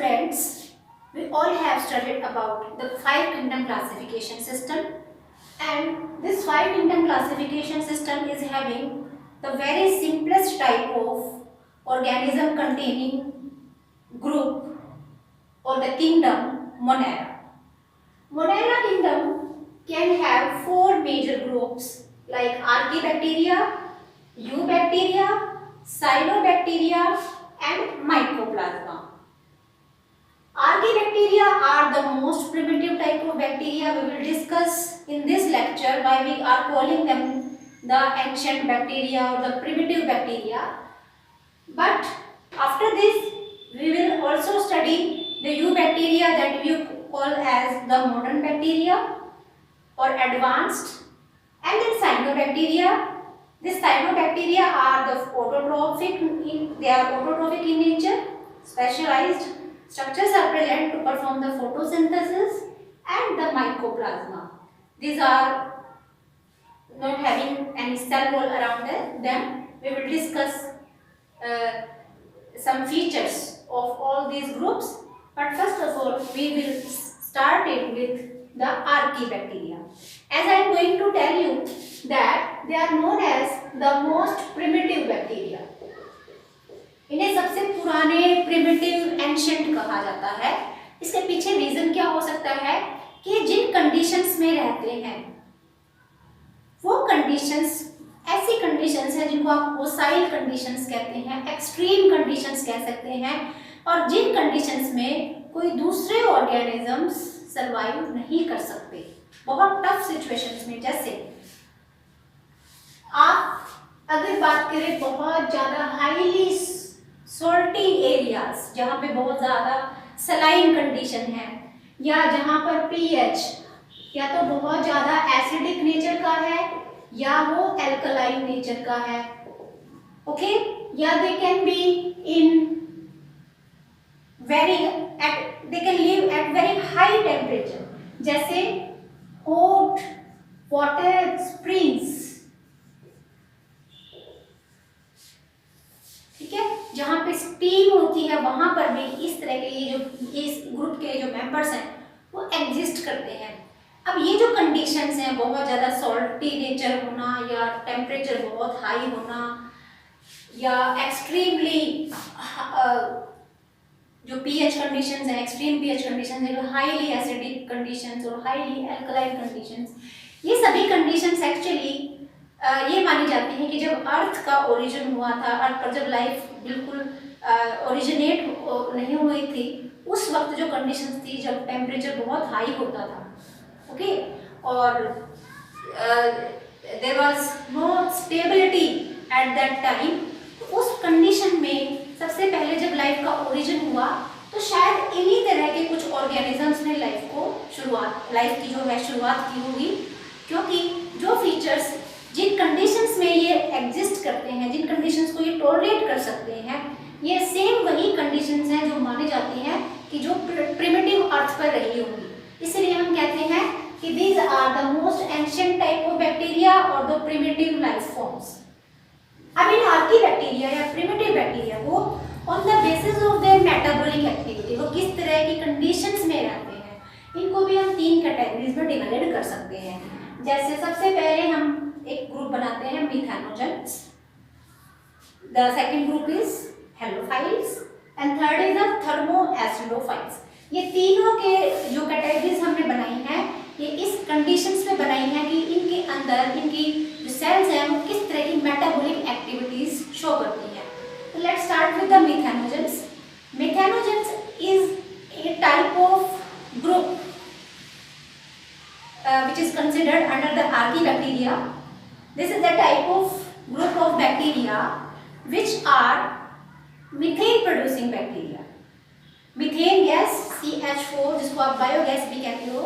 friends, we all have studied about the five kingdom classification system, and this five kingdom classification system is having the very simplest type of organism containing group or the kingdom Monera. Monera kingdom can have four major groups like Archaebacteria, Eubacteria, Cyanobacteria and Mycoplasma. Archaebacteria are the most primitive type of bacteria. We will discuss in this lecture why we are calling them the ancient bacteria or the primitive bacteria. But after this, we will also study the Eubacteria that we call as the modern bacteria or advanced, and then Cyanobacteria. These cyanobacteria are the autotrophic. They are autotrophic in nature, specialized. Structures are present to perform the photosynthesis, and the mycoplasma. These are not having any cell wall around them. We will discuss some features of all these groups. But first of all, we will start it with the Archaebacteria. As I am going to tell you that they are known as the most primitive bacteria. इन्हें सबसे पुराने primitive ancient कहा जाता है। इसके पीछे reason क्या हो सकता है कि जिन कंडीशंस में रहते हैं वो कंडीशंस ऐसी कंडीशंस हैं जिनको आप होसाइल कंडीशंस कहते हैं, एक्सट्रीम कंडीशंस कह सकते हैं, और जिन कंडीशंस में कोई दूसरे ऑर्गेनिजम्स सर्वाइव नहीं कर सकते, बहुत टफ सिचुएशंस में। जैसे आप अगर बात करें बहुत ज्यादा हाईली सॉल्टी एरियाज जहाँ पे बहुत ज़्यादा सलाइन कंडीशन है, या जहाँ पर पीएच या तो बहुत ज़्यादा एसिडिक नेचर का है या वो एल्कलाइन नेचर का है, ओके, या they can be in they can live at very high temperature, जैसे हॉट वाटर स्प्रिंग्स, ठीक है, जहाँ पे स्टीम होती है वहां पर भी इस तरह के इस ग्रुप के जो मेंबर्स हैं वो एग्जिस्ट करते हैं। अब ये जो कंडीशंस हैं, बहुत ज़्यादा सॉल्टी नेचर होना या टेम्परेचर बहुत हाई होना या एक्सट्रीमली जो पीएच कंडीशंस हैं, एक्सट्रीम पीएच कंडीशंस हैं, हाईली एसिडिक कंडीशंस और हाईली अल्कलाइन कंडीशंस, ये सभी कंडीशंस एक्चुअली ये मानी जाती है कि जब अर्थ का ओरिजिन हुआ था, अर्थ पर जब लाइफ बिल्कुल ओरिजिनेट नहीं हुई थी, उस वक्त जो कंडीशंस थी जब टेम्परेचर बहुत हाई होता था, ओके, और there was no stability at that time. उस कंडीशन में सबसे पहले जब लाइफ का ओरिजिन हुआ तो शायद इन्हीं तरह के कुछ ऑर्गेनिजम्स ने लाइफ की जो है शुरुआत की होगी, क्योंकि जो फीचर्स जिन कंडीशंस में ये एग्जिस्ट करते हैं, जिन कंडीशंस को ये टॉलरेट कर सकते हैं, ये सेम वही कंडीशंस हैं जो मानी जाती हैं कि जो प्रिमिटिव अर्थ पर रही होंगी। इसलिए हम कहते हैं कि these are the most ancient type of bacteria और द प्रिमिटिव लाइफ फॉर्म्स। अब इन आर्कीबैक्टीरिया या प्रिमिटिव बैक्टीरिया को on the basis of their metabolic activity, वो किस तरह की कंडीशंस में रहते हैं, इनको भी हम तीन कैटेगरीज में डिवाइड कर सकते हैं। जैसे सबसे पहले हम एक ग्रुप बनाते हैं methanogens, the second group is halophiles and third is the thermoacidophiles. ये तीनों के जो कैटेगरीज हमने बनाई हैं ये इस कंडीशंस में बनाई हैं कि इनके अंदर इनकी जो सेल्स हैं वो किस तरह की मेटाबॉलिक एक्टिविटीज शो करती हैं। तो let's start with the methanogens. Methanogens is a type of group which is considered under the Archaebacteria. This is the type of group of bacteria which are methane producing bacteria. Methane gas CH4 जिसको आप biogas भी कहते हो,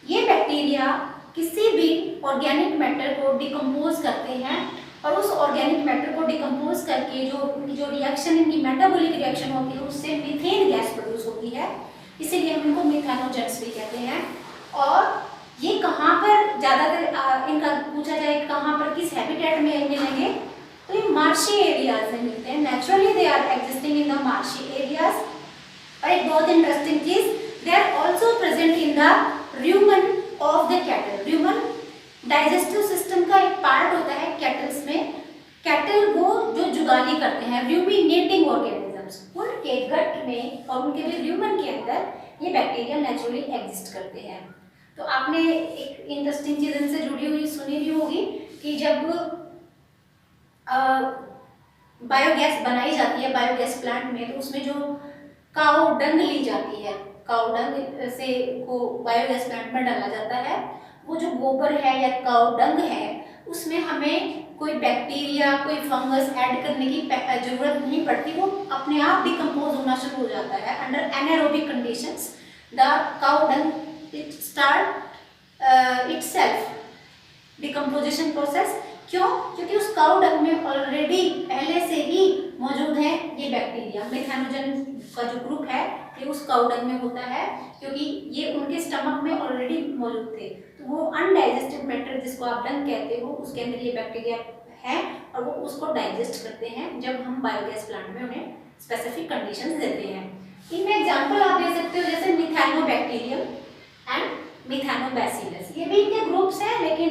ये bacteria किसी भी organic matter को decompose करते हैं और उस ऑर्गेनिक मैटर को डिकम्पोज करके जो रिएक्शन इनकी मेटाबॉलिक रिएक्शन होती है उससे मीथेन गैस प्रोड्यूस होती है, इसीलिए हम इनको मिथेनोजेंस भी कहते हैं। और ये कहाँ पर ज़्यादातर इनका पूछा जाए कहाँ पर किस हैबिटेट में मिलेंगे, तो ये मार्शी एरियाज में मिलते हैं। Naturally they are existing in the marshy areas और एक बहुत इंटरेस्टिंग चीज, they are also present in the rumen of the cattle. Rumen digestive system का एक पार्ट होता है कैटल्स में। कैटल वो जो जुगाली करते हैं, र्यूमिनेटिंग ऑर्गेनिजम्स, उनके गट में और उनके भी र्यूमन के अंदर ये बैक्टीरिया नेचुरली एग्जिस्ट करते हैं। तो आपने एक इंटरेस्टिंग चीज इनसे जुड़ी हुई सुनी भी होगी कि जब बायोगैस बनाई जाती है बायोगैस प्लांट में, तो उसमें जो काऊ डंग ली जाती है, काऊ डंग से को बायोगैस प्लांट में डाला जाता है। वो जो गोबर है या काऊ डंग है, उसमें हमें कोई बैक्टीरिया कोई फंगस ऐड करने की जरूरत नहीं पड़ती, वो अपने आप डिकम्पोज होना शुरू हो जाता है under anaerobic conditions. The cow dung it start itself decomposition process. क्यों? क्योंकि उस काऊ डंग में ऑलरेडी पहले से ही मौजूद है ये बैक्टीरिया। मिथेनोजन का जो ग्रुप है ये उस काऊ डंग में होता है, क्योंकि ये उनके स्टमक में ऑलरेडी मौजूद थे। तो वो अनडाइजेस्टेड मैटर जिसको आप डंग कहते हो, उसके अंदर ये बैक्टीरिया है और वो उसको डाइजेस्ट करते हैं जब हम बायोगैस प्लांट में उन्हें स्पेसिफिक कंडीशंस देते हैं। इनमें एग्जांपल आप दे सकते हो जैसे मिथेनोबैक्टीरियम एंड मिथेनोबैसिलस। ये भी इनके ग्रुप्स हैं, लेकिन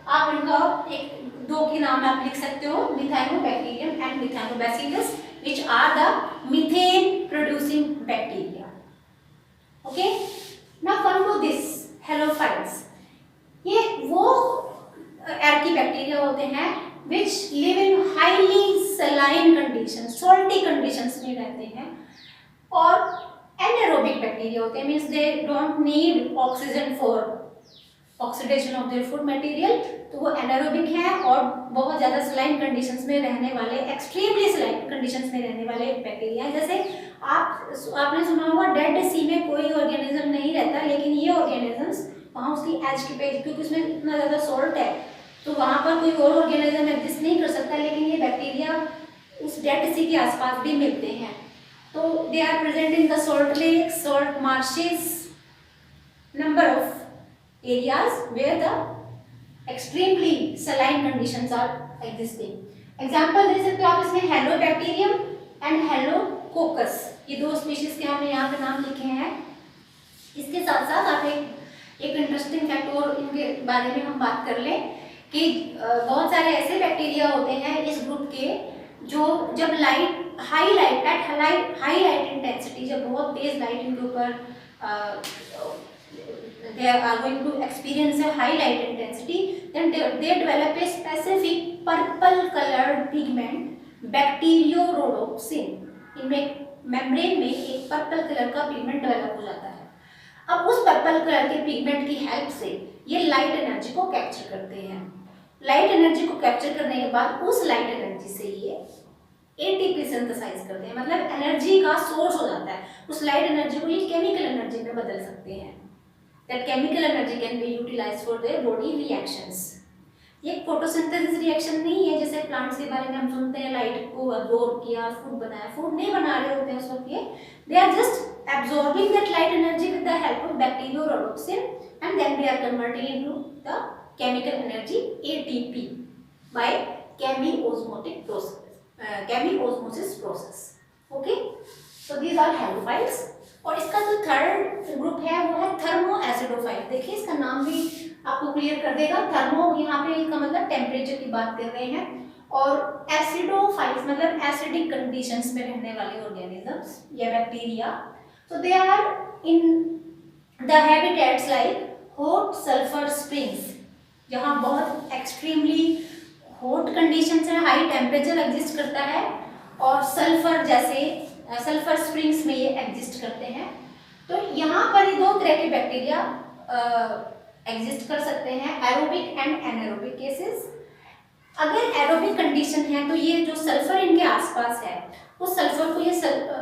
आप इनका एक दो के नाम आप लिख सकते हो, methanobacterium and methanobacillus, which are the methane producing bacteria. Okay, now come to this halophytes. ये वो एर्की बैक्टीरिया होते हैं which live in highly saline conditions, salty conditions में रहते हैं, और anaerobic बैक्टीरिया होते हैं, means they don't need oxygen for oxidation of their food material. तो वो एनारोबिक है और बहुत ज़्यादा सलाइन कंडीशंस में रहने वाले, एक्सट्रीमली सलाइन कंडीशंस में रहने वाले बैक्टीरिया। जैसे आपने सुना होगा डेड सी में कोई ऑर्गेनिज्म नहीं रहता, लेकिन ये ऑर्गेनिजम्स वहाँ उसकी एज के पे, क्योंकि उसमें इतना ज़्यादा सॉल्ट है तो वहाँ पर कोई और ऑर्गेनिज्म एग्जिस्ट नहीं कर सकता, लेकिन ये बैक्टीरिया उस डेड सी के आसपास भी मिलते हैं। तो they are present in the salt lake, salt marshes, number of areas where the extremely saline conditions are existing. Example दे सकते हो आप इसमें हेलोबैक्टीरियम एंड हेलोकोकस, ये दो स्पीशीज के हमने यहाँ पे नाम लिखे हैं। इसके साथ साथ आप एक इंटरेस्टिंग फैक्ट और इनके बारे में हम बात कर लें कि बहुत सारे ऐसे बैक्टीरिया होते हैं इस ग्रुप के जो जब हाई लाइट इंटेंसिटी, जब बहुत तेज लाइट इनके ऊपर they are going to experience a high light intensity, then they develop a specific purple colored pigment bacteriorhodopsin. इनमें मेम्ब्रेन में एक पर्पल कलर का पिगमेंट डेवलप हो जाता है। अब उस पर्पल कलर के पिगमेंट की हेल्प से ये लाइट एनर्जी को कैप्चर करते हैं। लाइट एनर्जी को कैप्चर करने के बाद उस लाइट एनर्जी से ये एटीपी सिंथेसाइज करते हैं, मतलब एनर्जी का सोर्स हो जाता है। उस लाइट एनर्जी को ये केमिकल एनर्जी में बदल सकते हैं। That chemical energy can be utilized for their body reactions. ये फोटोसिंथेसिस रिएक्शन नहीं है जैसे प्लांट्स के बारे में हम सुनते हैं, लाइट को अब्जॉर्ब किया, फूड बनाया। फूड नहीं बना रहे होते हैं उस वक्त, ये they are just absorbing that light energy with the help of bacteriorhodopsin and then they are converting into the chemical energy ATP by chemiosmosis process. Okay, so these are halophytes. और इसका जो थर्ड ग्रुप है वो है thermo एसिडोफाइट। देखिए इसका नाम भी आपको क्लियर कर देगा। थर्मो यहाँ पे इसका मतलब टेम्परेचर की बात कर रहे हैं, और एसिडोफाइट्स मतलब एसिडिक कंडीशंस में रहने वाले ऑर्गेनिजम्स या बैक्टीरिया। तो they are in the habitats like hot sulphur springs, जहाँ बहुत एक्सट्रीमली हॉट कंडीशंस है, हाई टेम्परेचर एग्जिस्ट करता है, और सल्फर जैसे सल्फर स्प्रिंग्स में ये एग्जिस्ट करते हैं। तो यहाँ पर ये दो तरह के बैक्टीरिया एग्जिस्ट कर सकते हैं, एरोबिक एंड एनारोबिक केसेस। अगर एरोबिक कंडीशन है तो ये जो सल्फर इनके आसपास है उस सल्फर को ये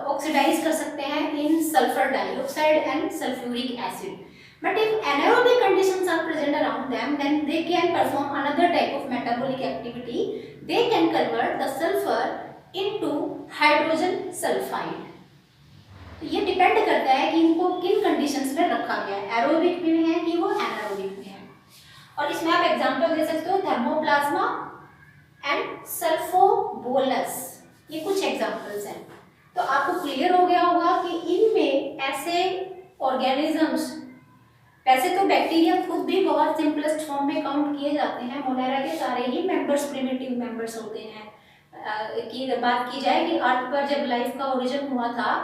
ऑक्सीडाइज कर सकते हैं in sulphur dioxide and sulphuric acid. But if anaerobic conditions are present around them, then they can perform another type of metabolic activity. They can convert the sulfur into hydrogen sulphide. तो ये depend करता है कि इनको किन conditions में रखा गया है, एरोबिक में है कि वो एनारोबिक में है। और इसमें आप एग्जांपल दे सकते हो थर्मोप्लाज्मा एंड सल्फोबोलस, ये कुछ एग्जांपल्स हैं। तो आपको क्लियर हो गया होगा कि इनमें ऐसे ऑर्गेनिजम्स, वैसे तो बैक्टीरिया खुद भी बहुत सिंपलेस्ट फॉर्म में काउंट किए जाते हैं, मोनेरा के सारे ही मेंबर्स प्रिमिटिव मेंबर्स होते हैं। की बात की जाए कि अर्थ पर जब लाइफ का ओरिजिन हुआ था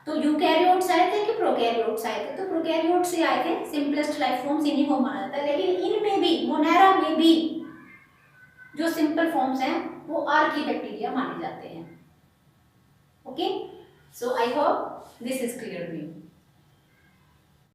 तो यूकैरियोट्स आए थे कि प्रोकैरियोट्स आए थे, तो प्रोकैरियोट्स से आए थे, सिंपलेस्ट लाइफ फॉर्म्स इन्हीं को माना जाता है। लेकिन इनमें भी, मोनेरा में भी जो सिंपल फॉर्म्स हैं वो आर्की बैक्टीरिया माने जाते हैं। Okay, so I hope this is clear to you.